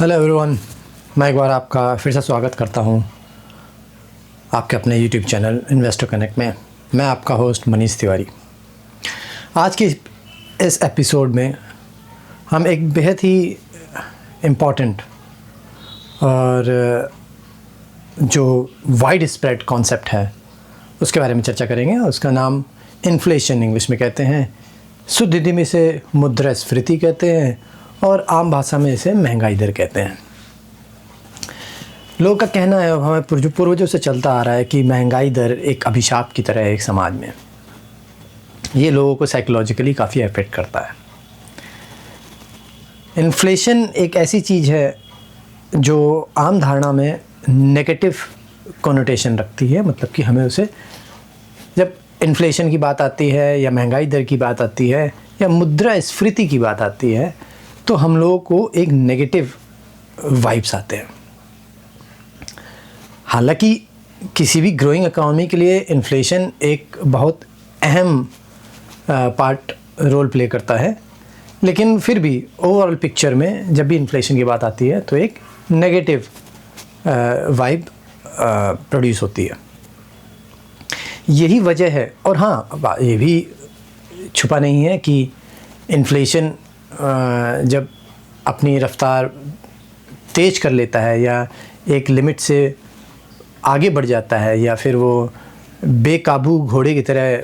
Hello everyone, मैं एक बार आपका फिर से स्वागत करता हूं आपके अपने यूट्यूब चैनल इन्वेस्टर कनेक्ट में। मैं आपका होस्ट मनीष तिवारी। आज की इस एपिसोड में हम एक बेहद ही इम्पॉर्टेंट और जो वाइड स्प्रेड कॉन्सेप्ट है उसके बारे में चर्चा करेंगे। उसका नाम इन्फ्लेशन इंग्लिश में कहते हैं, शुद्ध हिंदी में इसे मुद्रास्फीति कहते हैं और आम भाषा में इसे महंगाई दर कहते हैं। लोगों का कहना है, हमें पूर्वजों से चलता आ रहा है कि महंगाई दर एक अभिशाप की तरह है एक समाज में। ये लोगों को साइकोलॉजिकली काफ़ी अफेक्ट करता है। इन्फ्लेशन एक ऐसी चीज़ है जो आम धारणा में नेगेटिव कोनोटेशन रखती है, मतलब कि हमें उसे, जब इन्फ्लेशन की बात आती है या महंगाई दर की बात आती है या मुद्रास्फीति की बात आती है तो हम लोगों को एक नेगेटिव वाइब्स आते हैं। हालांकि किसी भी ग्रोइंग इकोनॉमी के लिए इन्फ्लेशन एक बहुत अहम पार्ट रोल प्ले करता है, लेकिन फिर भी ओवरऑल पिक्चर में जब भी इन्फ्लेशन की बात आती है तो एक नेगेटिव वाइब प्रोड्यूस होती है। यही वजह है। और हाँ, ये भी छुपा नहीं है कि इन्फ्लेशन जब अपनी रफ्तार तेज़ कर लेता है या एक लिमिट से आगे बढ़ जाता है या फिर वो बेकाबू घोड़े की तरह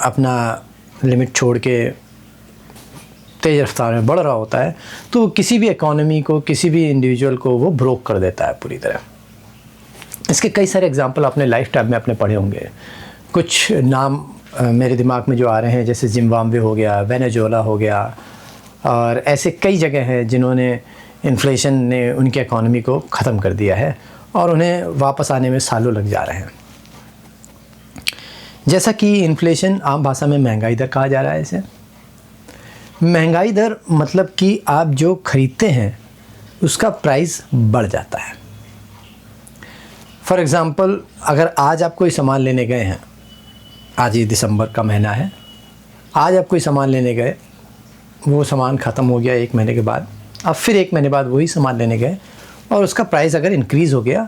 अपना लिमिट छोड़ के तेज़ रफ्तार में बढ़ रहा होता है, तो किसी भी इकोनॉमी को, किसी भी इंडिविजुअल को वो ब्रोक कर देता है पूरी तरह। इसके कई सारे एग्जांपल आपने लाइफ टाइम में अपने पढ़े होंगे। कुछ नाम मेरे दिमाग में जो आ रहे हैं, जैसे जिम्बाब्वे हो गया, वेनेजुएला हो गया, और ऐसे कई जगह हैं जिन्होंने इन्फ्लेशन ने उनकी इकोनॉमी को ख़त्म कर दिया है और उन्हें वापस आने में सालों लग जा रहे हैं। जैसा कि इन्फ्लेशन आम भाषा में महंगाई दर कहा जा रहा है। इसे महंगाई दर मतलब कि आप जो खरीदते हैं उसका प्राइस बढ़ जाता है। फॉर एग्ज़ाम्पल, अगर आज आप कोई सामान लेने गए हैं, आज ही दिसंबर का महीना है, आज आप कोई सामान लेने गए, वो सामान ख़त्म हो गया 1 महीने के बाद, अब फिर 1 महीने बाद वही सामान लेने गए और उसका प्राइस अगर इंक्रीज़ हो गया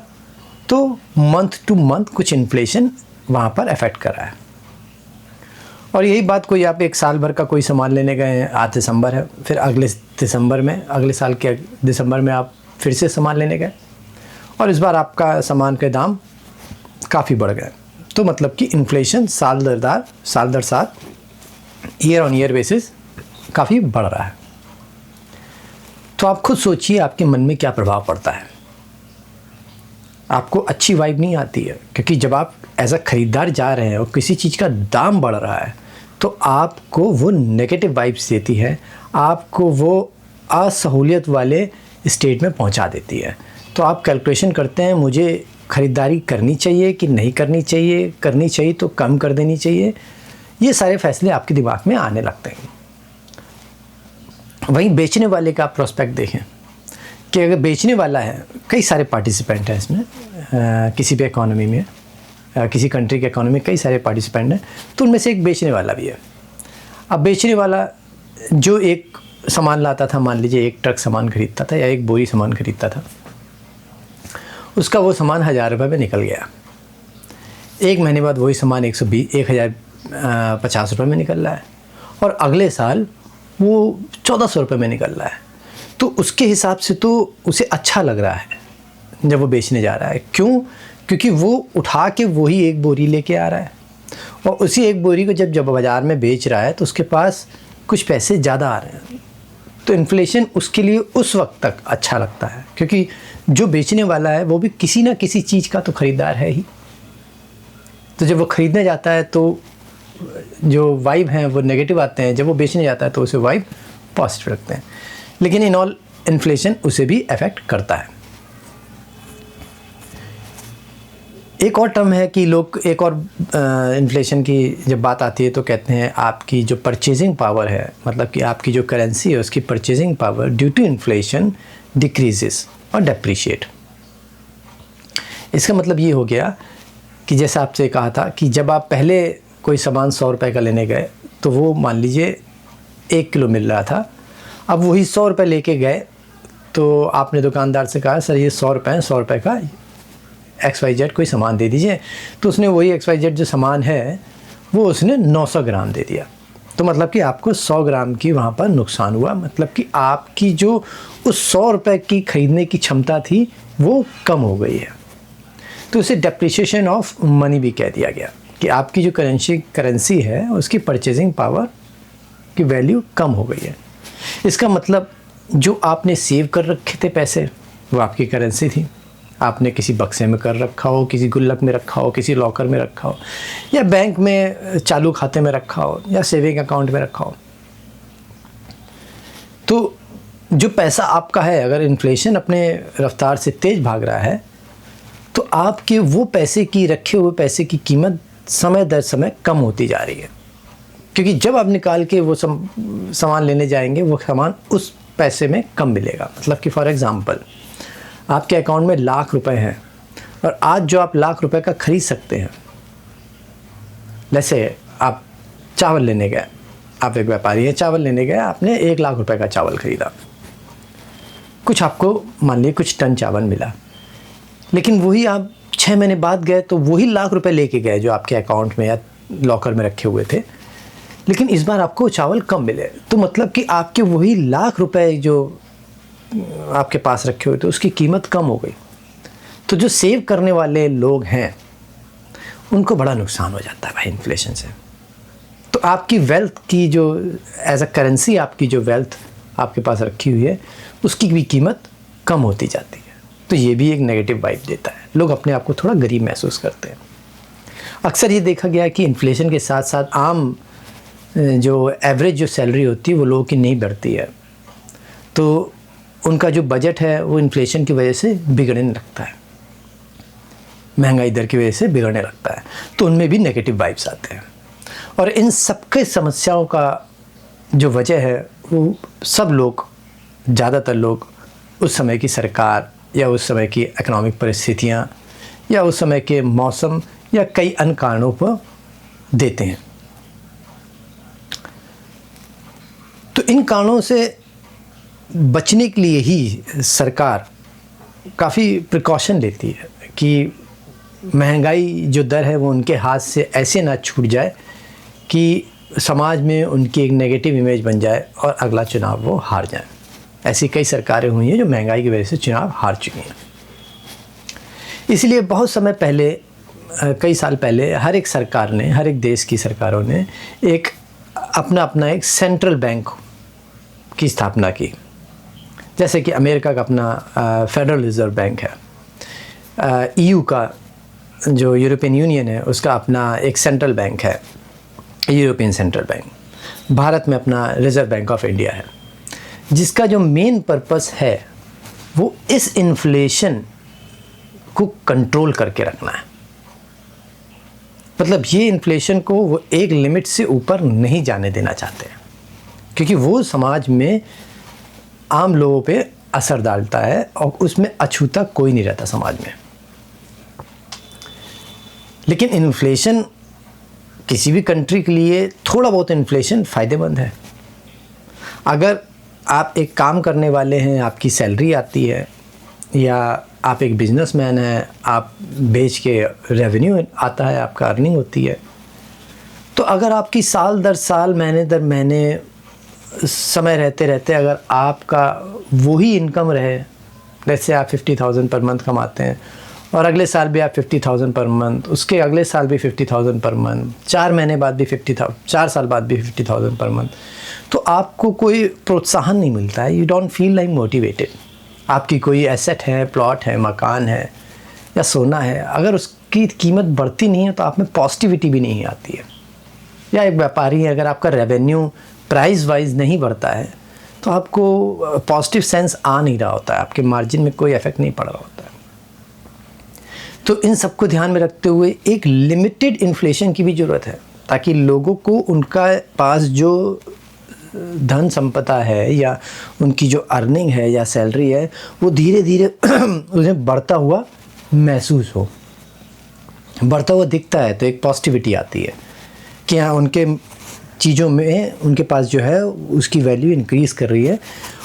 तो मंथ टू मंथ कुछ इन्फ्लेशन वहाँ पर अफेक्ट कर रहा है। और यही बात कोई आप 1 साल भर का कोई सामान लेने गए हैं, आज दिसंबर है, फिर अगले दिसंबर में, अगले साल के दिसंबर में आप फिर से सामान लेने गए और इस बार आपका सामान के दाम काफ़ी बढ़ गए। तो मतलब कि इन्फ्लेशन साल दर साल ईयर ऑन ईयर बेसिस काफ़ी बढ़ रहा है। तो आप खुद सोचिए आपके मन में क्या प्रभाव पड़ता है। आपको अच्छी वाइब नहीं आती है, क्योंकि जब आप एज अ ख़रीदार जा रहे हैं और किसी चीज़ का दाम बढ़ रहा है तो आपको वो नेगेटिव वाइब्स देती है, आपको वो असहूलियत वाले स्टेट में पहुंचा देती है। तो आप कैलकुलेशन करते हैं, मुझे ख़रीदारी करनी चाहिए कि नहीं करनी चाहिए, करनी चाहिए तो कम कर देनी चाहिए। ये सारे फैसले आपके दिमाग में आने लगते हैं। वहीं बेचने वाले का प्रोस्पेक्ट देखें कि अगर बेचने वाला है, कई सारे पार्टिसिपेंट हैं इसमें, किसी भी इकोनॉमी में, किसी कंट्री के इकोनॉमी में कई सारे पार्टिसिपेंट हैं, तो उनमें से एक बेचने वाला भी है। अब बेचने वाला जो एक सामान लाता था, मान लीजिए 1 ट्रक सामान खरीदता था या 1 बोरी सामान खरीदता था, उसका वो सामान 1000 रुपये में निकल गया। 1 महीने बाद वही सामान 1050 रुपये में निकल रहा है और अगले साल वो 1400 रुपये में निकल रहा है। तो उसके हिसाब से तो उसे अच्छा लग रहा है जब वो बेचने जा रहा है। क्यों? क्योंकि वो उठा के वही 1 बोरी लेके आ रहा है और उसी 1 बोरी को जब बाज़ार में बेच रहा है तो उसके पास कुछ पैसे ज़्यादा आ रहे हैं। तो इन्फ्लेशन उसके लिए उस वक्त तक अच्छा लगता है, क्योंकि जो बेचने वाला है वो भी किसी ना किसी चीज़ का तो ख़रीदार है ही। तो जब वो ख़रीदने जाता है तो जो वाइब हैं वो नेगेटिव आते हैं, जब वो बेचने जाता है तो उसे वाइब पॉजिटिव रखते हैं। लेकिन इन ऑल इन्फ्लेशन उसे भी अफेक्ट करता है। एक और टर्म है कि लोग, एक और इन्फ्लेशन की जब बात आती है तो कहते हैं आपकी जो परचेजिंग पावर है, मतलब कि आपकी जो करेंसी है उसकी purchasing power due to inflation decreases और डेप्रिशिएट। इसका मतलब ये हो गया कि जैसा आपसे कहा था कि जब आप पहले कोई सामान 100 रुपये का लेने गए तो वो मान लीजिए 1 किलो मिल रहा था, अब वही 100 रुपये लेके गए तो आपने दुकानदार से कहा सर ये 100 रुपये हैं, 100 रुपये का XYZ कोई सामान दे दीजिए, तो उसने वही XYZ जो सामान है वो उसने 900 ग्राम दे दिया। तो मतलब कि आपको 100 ग्राम की वहाँ पर नुकसान हुआ, मतलब कि आपकी जो उस 100 रुपये की ख़रीदने की क्षमता थी वो कम हो गई है। तो उसे डेप्रिसिएशन ऑफ मनी भी कह दिया गया कि आपकी जो करेंसी है उसकी परचेजिंग पावर की वैल्यू कम हो गई है। इसका मतलब जो आपने सेव कर रखे थे पैसे वो आपकी करेंसी थी, आपने किसी बक्से में कर रखा हो, किसी गुल्लक में रखा हो, किसी लॉकर में रखा हो, या बैंक में चालू खाते में रखा हो, या सेविंग अकाउंट में रखा हो, तो जो पैसा आपका है अगर इन्फ्लेशन अपने रफ्तार से तेज़ भाग रहा है तो आपके वो पैसे की रखे हुए पैसे की कीमत समय दर समय कम होती जा रही है, क्योंकि जब आप निकाल के वो सामान लेने जाएंगे वो सामान उस पैसे में कम मिलेगा। मतलब कि फॉर एग्ज़ाम्पल आपके अकाउंट में लाख रुपए हैं और आज जो आप लाख रुपए का ख़रीद सकते हैं, जैसे आप चावल लेने गए, आप एक व्यापारी हैं, चावल लेने गए, आपने 1 लाख रुपए का चावल ख़रीदा, कुछ आपको मान लीजिए कुछ टन चावल मिला, लेकिन वही आप 6 महीने बाद गए तो वही लाख रुपए लेके गए जो आपके अकाउंट में या लॉकर में रखे हुए थे, लेकिन इस बार आपको चावल कम मिले। तो मतलब कि आपके वही लाख रुपए जो आपके पास रखे हुए थे उसकी कीमत कम हो गई। तो जो सेव करने वाले लोग हैं उनको बड़ा नुकसान हो जाता है भाई इन्फ्लेशन से। तो आपकी वेल्थ की जो एज अ करेंसी आपकी जो वेल्थ आपके पास रखी हुई है उसकी भी कीमत कम होती जाती है। तो ये भी एक नेगेटिव वाइब देता है, लोग अपने आप को थोड़ा गरीब महसूस करते हैं। अक्सर ये देखा गया है कि इन्फ्लेशन के साथ साथ आम जो एवरेज जो सैलरी होती है वो लोगों की नहीं बढ़ती है, तो उनका जो बजट है वो इन्फ्लेशन की वजह से बिगड़ने लगता है, महंगाई दर की वजह से बिगड़ने लगता है, तो उनमें भी नेगेटिव वाइब्स आते हैं। और इन सबके समस्याओं का जो वजह है वो सब लोग, ज़्यादातर लोग उस समय की सरकार या उस समय की इकोनॉमिक परिस्थितियाँ या उस समय के मौसम या कई अन्य कारणों पर देते हैं। तो इन कारणों से बचने के लिए ही सरकार काफ़ी प्रिकॉशन लेती है कि महंगाई जो दर है वो उनके हाथ से ऐसे ना छूट जाए कि समाज में उनकी एक नेगेटिव इमेज बन जाए और अगला चुनाव वो हार जाए। ऐसी कई सरकारें हुई हैं जो महंगाई की वजह से चुनाव हार चुकी हैं। इसलिए बहुत समय पहले, कई साल पहले, हर एक सरकार ने, हर एक देश की सरकारों ने एक अपना एक सेंट्रल बैंक की स्थापना की। जैसे कि अमेरिका का अपना फेडरल रिज़र्व बैंक है, EU का जो यूरोपियन यूनियन है उसका अपना एक सेंट्रल बैंक है, यूरोपियन सेंट्रल बैंक। भारत में अपना रिज़र्व बैंक ऑफ इंडिया है, जिसका जो मेन पर्पस है वो इस इन्फ्लेशन को कंट्रोल करके रखना है। मतलब ये इन्फ्लेशन को वो एक लिमिट से ऊपर नहीं जाने देना चाहते हैं, क्योंकि वो समाज में आम लोगों पे असर डालता है और उसमें अछूता कोई नहीं रहता समाज में। लेकिन इन्फ्लेशन किसी भी कंट्री के लिए थोड़ा बहुत इन्फ्लेशन फ़ायदेमंद है। अगर आप एक काम करने वाले हैं, आपकी सैलरी आती है, या आप एक बिजनेसमैन हैं, आप बेच के रेवेन्यू आता है, आपका अर्निंग होती है, तो अगर आपकी साल दर साल, महीने दर महीने, समय रहते रहते अगर आपका वही इनकम रहे, जैसे आप 50,000 पर मंथ कमाते हैं और अगले साल भी आप 50,000 पर मंथ, उसके अगले साल भी 50,000 पर मंथ, 4 महीने बाद भी 50,000, 4 साल बाद भी 50,000 पर मंथ, तो आपको कोई प्रोत्साहन नहीं मिलता है। You don't feel like motivated. आपकी कोई एसेट है, प्लॉट है, मकान है या सोना है, अगर उसकी कीमत बढ़ती नहीं है तो आप में पॉजिटिविटी भी नहीं आती है। या एक व्यापारी है, अगर आपका रेवेन्यू प्राइस वाइज नहीं बढ़ता है तो आपको पॉजिटिव सेंस आ नहीं रहा होता है, आपके मार्जिन में कोई इफेक्ट नहीं पड़ रहा होता है। तो इन सबको ध्यान में रखते हुए एक लिमिटेड इन्फ्लेशन की भी ज़रूरत है, ताकि लोगों को उनका पास जो धन संपदा है या उनकी जो अर्निंग है या सैलरी है वो धीरे धीरे उन्हें बढ़ता हुआ महसूस हो, बढ़ता हुआ दिखता है तो एक पॉजिटिविटी आती है कि हाँ, उनके चीज़ों में उनके पास जो है उसकी वैल्यू इंक्रीज़ कर रही है,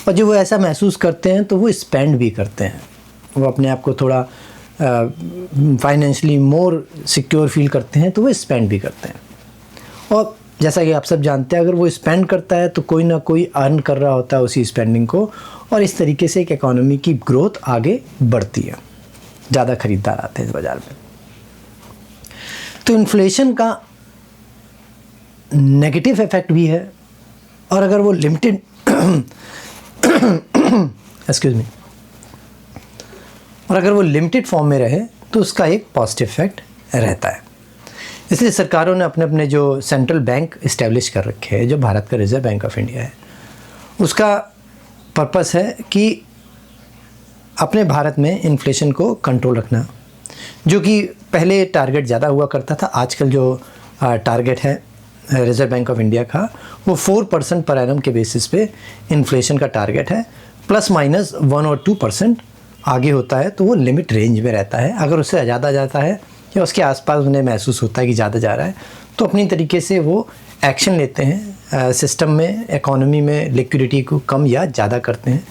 और जब वो ऐसा महसूस करते हैं तो वो स्पेंड भी करते हैं, वो अपने आप को थोड़ा फाइनेंशियली मोर सिक्योर फील करते हैं तो वो स्पेंड भी करते हैं। और जैसा कि आप सब जानते हैं, अगर वो स्पेंड करता है तो कोई ना कोई अर्न कर रहा होता है उसी स्पेंडिंग को, और इस तरीके से एक इकोनॉमी की ग्रोथ आगे बढ़ती है, ज़्यादा खरीदार आते हैं इस बाज़ार में। तो इन्फ्लेशन का नेगेटिव इफेक्ट भी है, और अगर वो लिमिटेड एक्सक्यूज़ मी, और अगर वो लिमिटेड फॉर्म में रहे तो उसका एक पॉजिटिव इफेक्ट रहता है। इसलिए सरकारों ने अपने अपने जो सेंट्रल बैंक इस्टेब्लिश कर रखे हैं, जो भारत का रिज़र्व बैंक ऑफ इंडिया है, उसका पर्पस है कि अपने भारत में इन्फ्लेशन को कंट्रोल रखना, जो कि पहले टारगेट ज़्यादा हुआ करता था। आजकल जो टारगेट है रिज़र्व बैंक ऑफ इंडिया का, वो 4% पर एनम के बेसिस पे इन्फ्लेशन का टारगेट है, प्लस माइनस 1 और 2% आगे होता है तो वो लिमिट रेंज में रहता है। अगर उससे ज़्यादा जाता है या उसके आसपास उन्हें महसूस होता है कि ज़्यादा जा रहा है, तो अपनी तरीके से वो एक्शन लेते हैं, सिस्टम में, इकोनॉमी में लिक्विडिटी को कम या ज़्यादा करते हैं।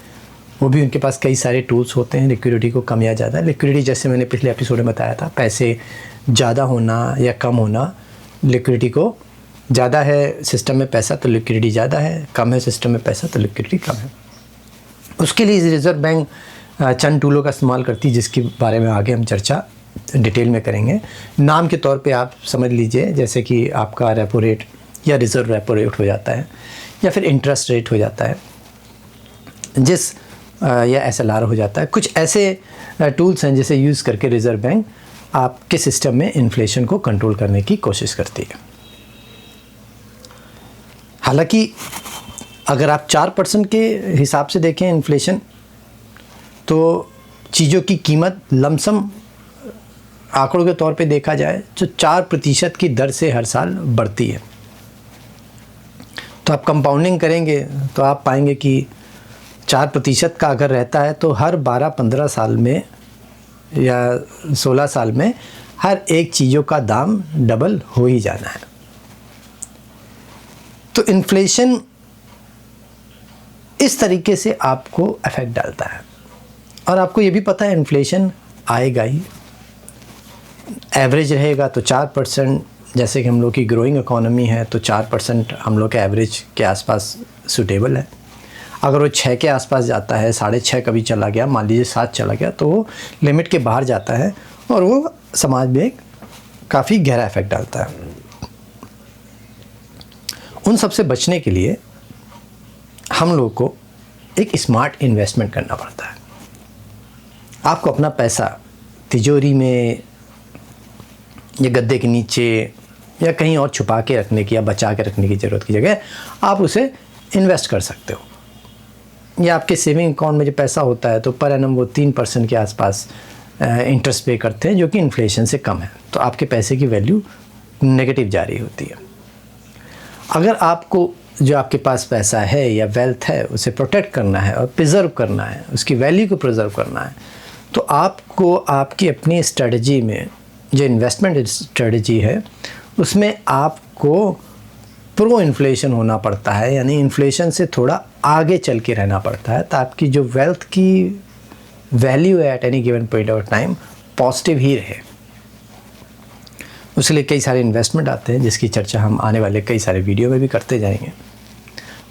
वो भी उनके पास कई सारे टूल्स होते हैं लिक्विडिटी को कम या ज़्यादा। लिक्विडिटी जैसे मैंने पिछले एपिसोड में बताया था, पैसे ज़्यादा होना या कम होना, लिक्विडिटी को ज़्यादा है सिस्टम में पैसा तो लिक्विडिटी ज़्यादा है, कम है सिस्टम में पैसा तो लिक्विडिटी कम है। उसके लिए रिज़र्व बैंक चंद टूलों का इस्तेमाल करती है, जिसके बारे में आगे हम चर्चा डिटेल में करेंगे। नाम के तौर पे आप समझ लीजिए, जैसे कि आपका रेपो रेट या रिज़र्व रेपो रेट हो जाता है, या फिर इंटरेस्ट रेट हो जाता है, या SLR हो जाता है। कुछ ऐसे टूल्स हैं जिसे यूज़ करके रिज़र्व बैंक आपके सिस्टम में इन्फ्लेशन को कंट्रोल करने की कोशिश करती है। हालांकि अगर आप 4% के हिसाब से देखें इन्फ्लेशन, तो चीज़ों की कीमत लमसम आंकड़ों के तौर पे देखा जाए तो 4% की दर से हर साल बढ़ती है। तो आप कंपाउंडिंग करेंगे तो आप पाएंगे कि 4% का अगर रहता है तो हर 12-15 साल में या 16 साल में हर एक चीज़ों का दाम डबल हो ही जाना है। तो इन्फ्लेशन इस तरीके से आपको अफेक्ट डालता है, और आपको ये भी पता है इन्फ्लेशन आएगा ही। एवरेज रहेगा तो 4%, जैसे कि हम लोग की ग्रोइंग इकोनॉमी है तो 4% हम लोग के एवरेज के आसपास सूटेबल है। अगर वो 6 के आसपास जाता है, 6.5 कभी चला गया, मान लीजिए 7 चला गया, तो वो लिमिट के बाहर जाता है और वो समाज में एक काफ़ी गहरा इफेक्ट डालता है। उन सब से बचने के लिए हम लोग को एक स्मार्ट इन्वेस्टमेंट करना पड़ता है। आपको अपना पैसा तिजोरी में या गद्दे के नीचे या कहीं और छुपा के रखने की या बचा के रखने की ज़रूरत की जगह आप उसे इन्वेस्ट कर सकते हो। या आपके सेविंग अकाउंट में जो पैसा होता है तो पर एनम वो 3% के आसपास इंटरेस्ट पे करते हैं, जो कि इन्फ्लेशन से कम है, तो आपके पैसे की वैल्यू नेगेटिव जा रही होती है। अगर आपको जो आपके पास पैसा है या वेल्थ है उसे प्रोटेक्ट करना है और प्रिजर्व करना है, उसकी वैल्यू को प्रिजर्व करना है, तो आपको आपकी अपनी स्ट्रेटजी में जो इन्वेस्टमेंट स्ट्रेटजी है उसमें आपको प्रो इन्फ्लेशन होना पड़ता है, यानी इन्फ्लेशन से थोड़ा आगे चल के रहना पड़ता है, ताकि जो वेल्थ की वैल्यू है at any given point of time positive ही रहे। उसके कई सारे इन्वेस्टमेंट आते हैं जिसकी चर्चा हम आने वाले कई सारे वीडियो में भी करते जाएंगे।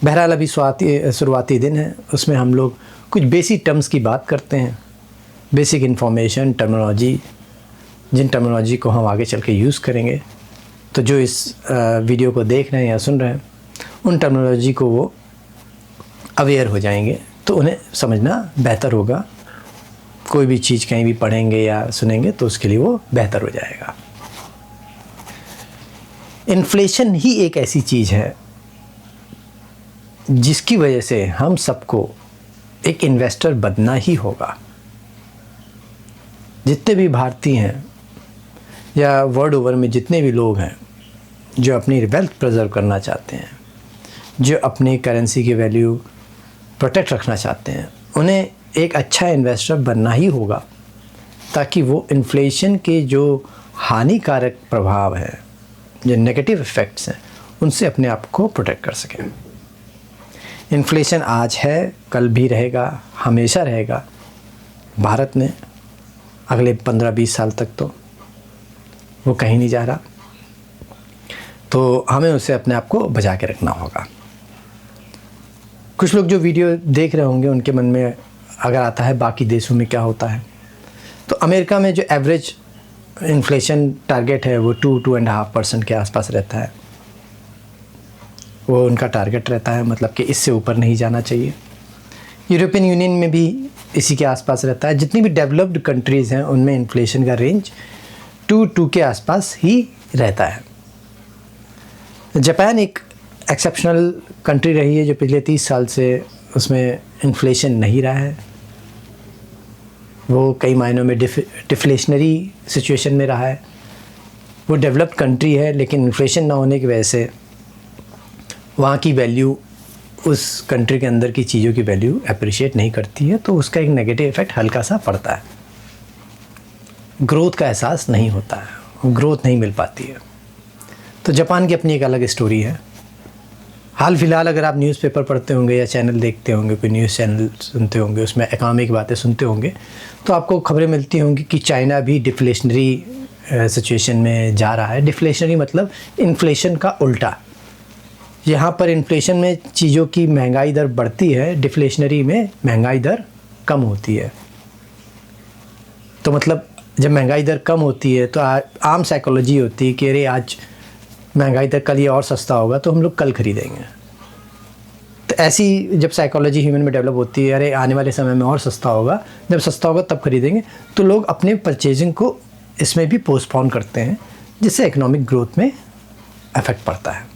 बहरहाल अभी शुरुआती दिन है, उसमें हम लोग कुछ बेसिक टर्म्स की बात करते हैं, बेसिक इन्फॉर्मेशन, टर्मिनोलॉजी, जिन टर्मिनोलॉजी को हम आगे चल के यूज़ करेंगे। तो जो इस वीडियो को देख रहे हैं या सुन रहे हैं उन टर्मिनोलॉजी को वो अवेयर हो जाएंगे, तो उन्हें समझना बेहतर होगा। कोई भी चीज़ कहीं भी पढ़ेंगे या सुनेंगे तो उसके लिए वो बेहतर हो जाएगा। इन्फ्लेशन ही एक ऐसी चीज़ है जिसकी वजह से हम सबको एक इन्वेस्टर बनना ही होगा। जितने भी भारतीय हैं या वर्ल्ड ओवर में जितने भी लोग हैं जो अपनी वेल्थ प्रिजर्व करना चाहते हैं, जो अपनी करेंसी की वैल्यू प्रोटेक्ट रखना चाहते हैं, उन्हें एक अच्छा इन्वेस्टर बनना ही होगा, ताकि वो इन्फ्लेशन के जो हानिकारक प्रभाव हैं, जो नेगेटिव इफ़ेक्ट्स हैं, उनसे अपने आप को प्रोटेक्ट कर सकें। इन्फ्लेशन आज है, कल भी रहेगा, हमेशा रहेगा भारत में, अगले 15-20 साल तक तो वो कहीं नहीं जा रहा। तो हमें उससे अपने आप को बचा के रखना होगा। कुछ लोग जो वीडियो देख रहे होंगे उनके मन में अगर आता है बाकी देशों में क्या होता है, तो अमेरिका में जो एवरेज इन्फ्लेशन टारगेट है वो 2-2.5% के आसपास रहता है। वो उनका टारगेट रहता है, मतलब कि इससे ऊपर नहीं जाना चाहिए। यूरोपियन यूनियन में भी इसी के आसपास रहता है। जितनी भी डेवलप्ड कंट्रीज़ हैं उनमें इन्फ्लेशन का रेंज 2 के आसपास ही रहता है। जापान एक एक्सेप्शनल कंट्री रही है जो पिछले 30 साल से उसमें इन्फ्लेशन नहीं रहा है। वो कई मायनों में डिफ्लेशनरी सिचुएशन में रहा है। वो डेवलप्ड कंट्री है, लेकिन इन्फ्लेशन ना होने की वजह से वहाँ की वैल्यू उस कंट्री के अंदर की चीज़ों की वैल्यू अप्रिशिएट नहीं करती है, तो उसका एक नेगेटिव इफ़ेक्ट हल्का सा पड़ता है। ग्रोथ का एहसास नहीं होता है, ग्रोथ नहीं मिल पाती है। तो जापान की अपनी एक अलग स्टोरी है। हाल फिलहाल अगर आप न्यूज़पेपर पढ़ते होंगे या चैनल देखते होंगे, कोई न्यूज़ चैनल सुनते होंगे, उसमें इकोनॉमी की बातें सुनते होंगे, तो आपको खबरें मिलती होंगी कि चाइना भी डिफ्लेशनरी सिचुएशन में जा रहा है। डिफ्लेशनरी मतलब इन्फ्लेशन का उल्टा। यहाँ पर इन्फ्लेशन में चीज़ों की महंगाई दर बढ़ती है, डिफ्लेशनरी में महंगाई दर कम होती है। तो मतलब जब महंगाई दर कम होती है तो आम साइकोलॉजी होती है कि अरे आज महंगाई दर कल ये और सस्ता होगा तो हम लोग कल ख़रीदेंगे। तो ऐसी जब साइकोलॉजी ह्यूमन में डेवलप होती है, अरे आने वाले समय में और सस्ता होगा, जब सस्ता होगा तब खरीदेंगे, तो लोग अपने परचेजिंग को इसमें भी पोस्टपोन करते हैं, जिससे इकोनॉमिक ग्रोथ में इफ़ेक्ट पड़ता है।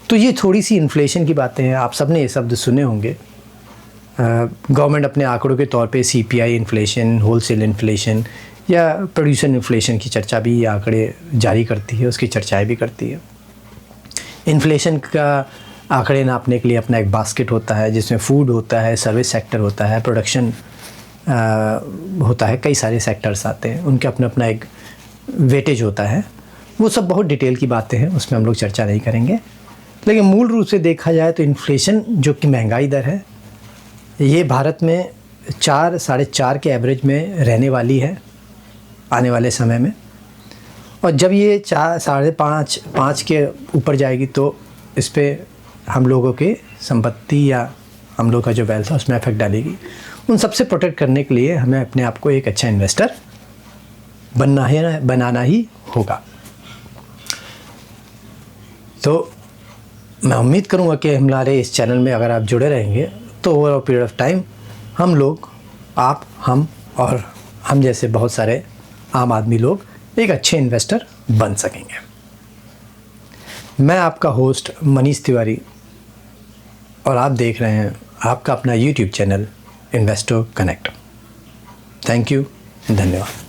तो ये थोड़ी सी इन्फ्लेशन की बातें हैं। आप सब ने ये शब्द सुने होंगे। गवर्नमेंट अपने आंकड़ों के तौर पे CPI इन्फ्लेशन, होलसेल इन्फ्लेशन या प्रोड्यूसर इन्फ्लेशन की चर्चा भी, ये आंकड़े जारी करती है, उसकी चर्चाएं भी करती है। इन्फ्लेशन का आंकड़े नापने के लिए अपना एक बास्केट होता है, जिसमें फूड होता है, सर्विस सेक्टर होता है, प्रोडक्शन होता है, कई सारे सेक्टर्स आते हैं, उनके अपना अपना एक वेटेज होता है। वो सब बहुत डिटेल की बातें हैं, उसमें हम लोग चर्चा नहीं करेंगे। लेकिन मूल रूप से देखा जाए तो इन्फ्लेशन जो कि महंगाई दर है, ये भारत में 4-4.5 के एवरेज में रहने वाली है आने वाले समय में। और जब ये 4-5.5 के ऊपर जाएगी तो इस पर हम लोगों के संपत्ति या हम लोग का जो वेल्थ है उसमें इफेक्ट डालेगी। उन सबसे प्रोटेक्ट करने के लिए हमें अपने आप को एक अच्छा इन्वेस्टर बनाना ही होगा। तो मैं उम्मीद करूंगा कि हमारे इस चैनल में अगर आप जुड़े रहेंगे तो over a period of time हम लोग, आप, हम और हम जैसे बहुत सारे आम आदमी लोग एक अच्छे इन्वेस्टर बन सकेंगे। मैं आपका होस्ट मनीष तिवारी और आप देख रहे हैं आपका अपना YouTube channel investor connect. Thank you, धन्यवाद।